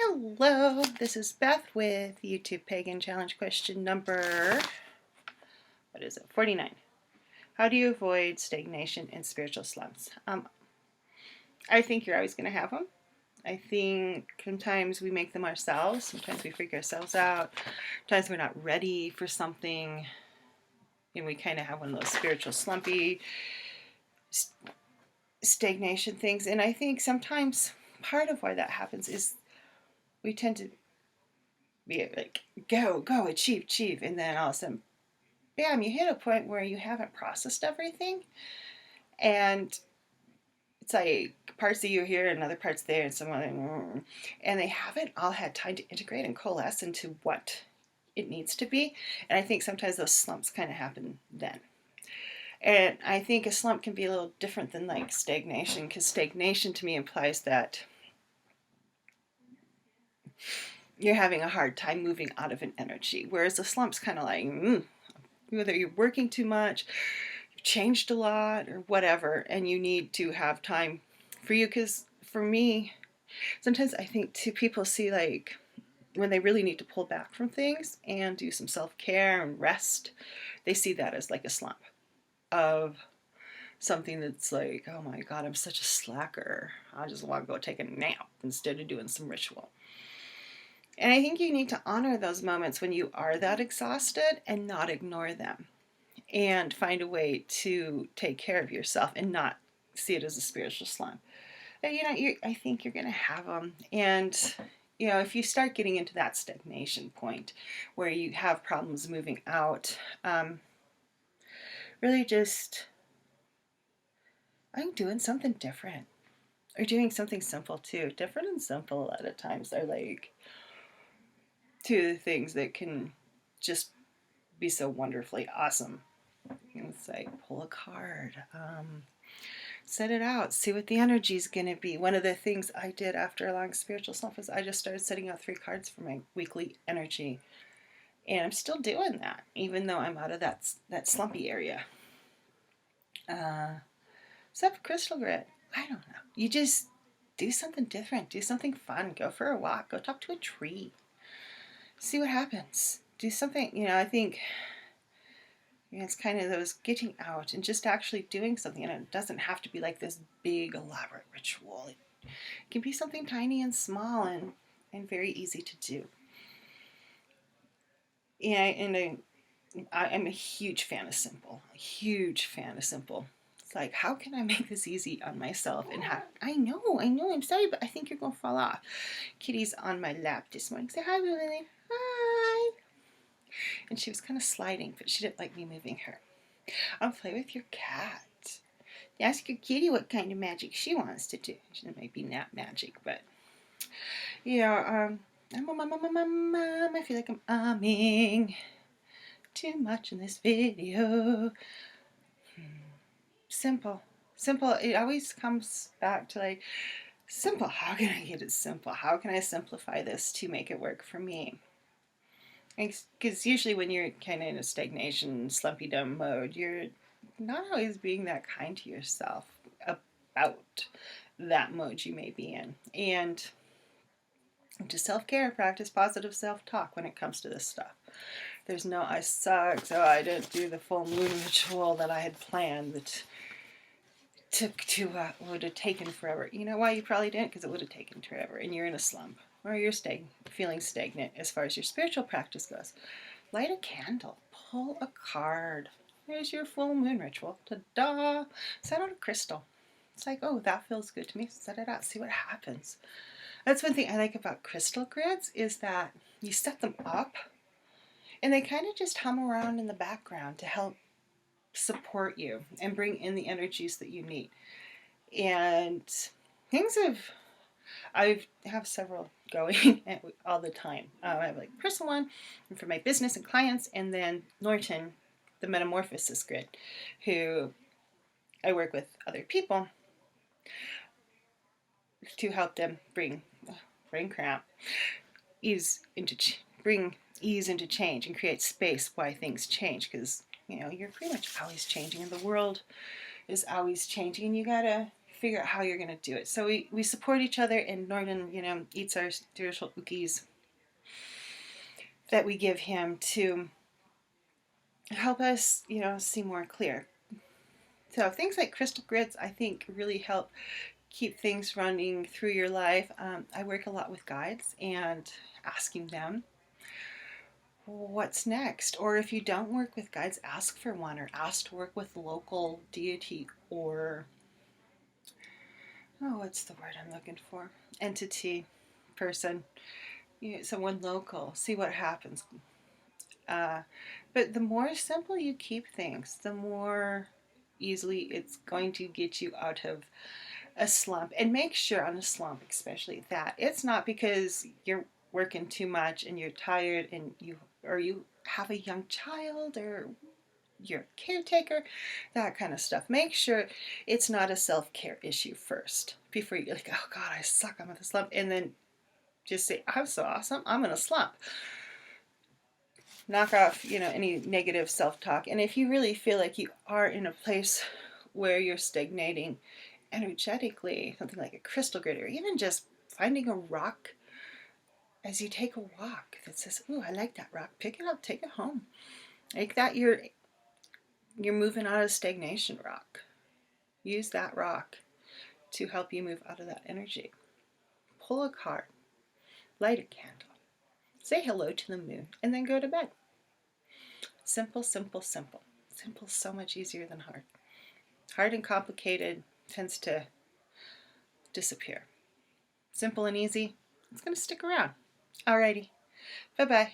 Hello, this is Beth with YouTube Pagan Challenge question number, 49. How do you avoid stagnation and spiritual slumps? I think you're always going to have them. I think sometimes we make them ourselves. Sometimes we freak ourselves out. Sometimes we're not ready for something. And we kind of have one of those spiritual slumpy stagnation things. And I think sometimes part of why that happens is we tend to be like, go, achieve. And then all of a sudden, bam, you hit a point where you haven't processed everything. And it's like parts of you here and other parts there and someone, and they haven't all had time to integrate and coalesce into what it needs to be. And I think sometimes those slumps kind of happen then. And I think a slump can be a little different than like stagnation, because stagnation to me implies that you're having a hard time moving out of an energy, whereas a slump's kind of like whether you're working too much, you've changed a lot or whatever, and you need to have time for you. Because for me, sometimes I think too, people see like when they really need to pull back from things and do some self-care and rest, they see that as like a slump of something that's like, oh my God, I'm such a slacker. I just want to go take a nap instead of doing some ritual. And I think you need to honor those moments when you are that exhausted and not ignore them, and find a way to take care of yourself and not see it as a spiritual slump. But, I think you're going to have them. And, if you start getting into that stagnation point where you have problems moving out, really just, I'm doing something different, or doing something simple too. Different and simple a lot of times are like two of the things that can just be so wonderfully awesome. It's like pull a card, set it out, see what the energy is going to be. One of the things I did after a long spiritual slump was I just started setting out 3 cards for my weekly energy, and I'm still doing that even though I'm out of that slumpy area. Except for crystal grit, I don't know. You just do something different, do something fun, go for a walk, go talk to a tree. See what happens. Do something, I think it's kind of those getting out and just actually doing something. And it doesn't have to be like this big, elaborate ritual. It can be something tiny and small and very easy to do. Yeah, and I'm a huge fan of simple. It's like, how can I make this easy on myself? And I know, I'm sorry, but I think you're going to fall off. Kitty's on my lap this morning. Say hi, Lily. Hi. And she was kind of sliding, but she didn't like me moving her. I'll play with your cat. Ask your kitty what kind of magic she wants to do. It might be not magic, but I'm a mom. I feel like I'm umming too much in this video. Simple. It always comes back to like simple. How can I get it simple? How can I simplify this to make it work for me? Because usually when you're kind of in a stagnation, slumpy dumb mode, you're not always being that kind to yourself about that mode you may be in. And to self-care, practice positive self-talk when it comes to this stuff. There's no I suck, so I didn't do the full moon ritual that I had planned that would have taken forever. You know why you probably didn't? Because it would have taken forever, and you're in a slump, or you're feeling stagnant as far as your spiritual practice goes. Light a candle, pull a card. There's your full moon ritual. Ta-da! Set out a crystal. It's like, oh, that feels good to me. Set it out, see what happens. That's one thing I like about crystal grids, is that you set them up and they kind of just hum around in the background to help support you and bring in the energies that you need. And I have several going all the time. I have like a personal one for my business and clients, and then Norton, the Metamorphosis Grid, who I work with other people to help them bring ease into change and create space why things change, because you're pretty much always changing and the world is always changing, and you gotta figure out how you're going to do it. So we support each other, and Norton, eats our spiritual cookies that we give him to help us, see more clear. So things like crystal grids, I think, really help keep things running through your life. I work a lot with guides and asking them what's next. Or if you don't work with guides, ask for one, or ask to work with local deity, or what's the word I'm looking for? Entity, person, someone local. See what happens. But the more simple you keep things, the more easily it's going to get you out of a slump. And make sure on a slump, especially, that it's not because you're working too much and you're tired and you have a young child, or you're a caretaker, that kind of stuff. Make sure it's not a self-care issue first before you're like, oh God, I suck, I'm in a slump, and then just say, I'm so awesome, I'm in a slump. Knock off, any negative self-talk. And if you really feel like you are in a place where you're stagnating energetically, something like a crystal grid, or even just finding a rock as you take a walk that says, "Ooh, I like that rock." Pick it up, take it home. Make that you're moving out of stagnation rock. Use that rock to help you move out of that energy. Pull a card, light a candle, say hello to the moon, and then go to bed. Simple, simple, simple. Simple is so much easier than hard. Hard and complicated tends to disappear. Simple and easy, it's going to stick around. Alrighty. Bye-bye.